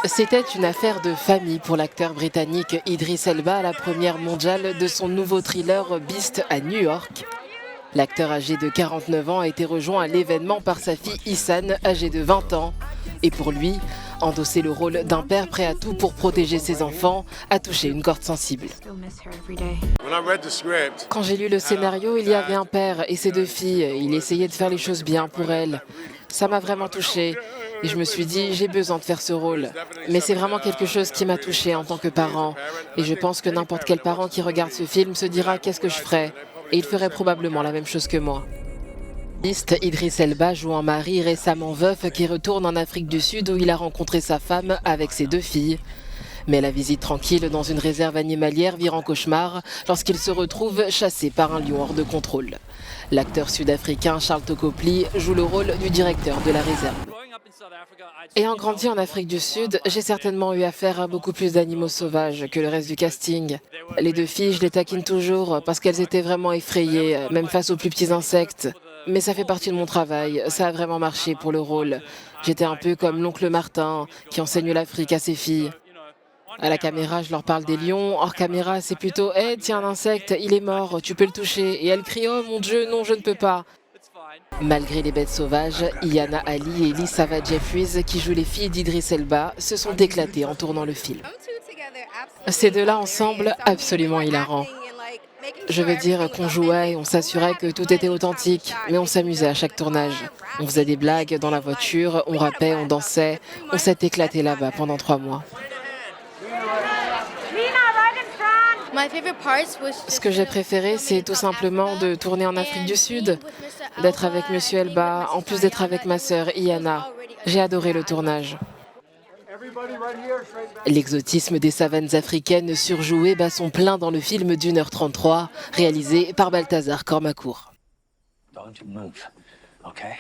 C'était une affaire de famille pour l'acteur britannique Idris Elba à la première mondiale de son nouveau thriller Beast à New York. L'acteur âgé de 49 ans a été rejoint à l'événement par sa fille Ihsan, âgée de 20 ans. Et pour lui, endosser le rôle d'un père prêt à tout pour protéger ses enfants a touché une corde sensible. Quand j'ai lu le scénario, il y avait un père et ses deux filles. Il essayait de faire les choses bien pour elles. Ça m'a vraiment touchée. Et je me suis dit, j'ai besoin de faire ce rôle. Mais c'est vraiment quelque chose qui m'a touchée en tant que parent. Et je pense que n'importe quel parent qui regarde ce film se dira qu'est-ce que je ferais. Et il ferait probablement la même chose que moi. Idris Elba joue un mari récemment veuf qui retourne en Afrique du Sud où il a rencontré sa femme avec ses deux filles. Mais la visite tranquille dans une réserve animalière vire en cauchemar lorsqu'il se retrouve chassé par un lion hors de contrôle. L'acteur sud-africain Charles Tokopli joue le rôle du directeur de la réserve. Ayant grandi en Afrique du Sud, j'ai certainement eu affaire à beaucoup plus d'animaux sauvages que le reste du casting. Les deux filles, je les taquine toujours parce qu'elles étaient vraiment effrayées, même face aux plus petits insectes. Mais ça fait partie de mon travail, ça a vraiment marché pour le rôle. J'étais un peu comme l'oncle Martin qui enseigne l'Afrique à ses filles. À la caméra, je leur parle des lions. Hors caméra, c'est plutôt « Hey, tiens, un insecte, il est mort, tu peux le toucher ». Et elles crient « Oh mon Dieu, non, je ne peux pas ». Malgré les bêtes sauvages, Iyana Ali et Lisa Jeffries, qui jouent les filles d'Idris Elba, se sont éclatées en tournant le film. Ces deux-là ensemble, absolument hilarants. Je veux dire qu'on jouait et on s'assurait que tout était authentique, mais on s'amusait à chaque tournage. On faisait des blagues dans la voiture, on rappait, on dansait, on s'est éclaté là-bas pendant 3 mois. Ce que j'ai préféré, c'est tout simplement de tourner en Afrique du Sud, d'être avec Monsieur Elba, en plus d'être avec ma sœur Iyana. J'ai adoré le tournage. L'exotisme des savanes africaines surjouées bat son plein dans le film d'1h33, réalisé par Balthazar Kormakour. Don't move, okay?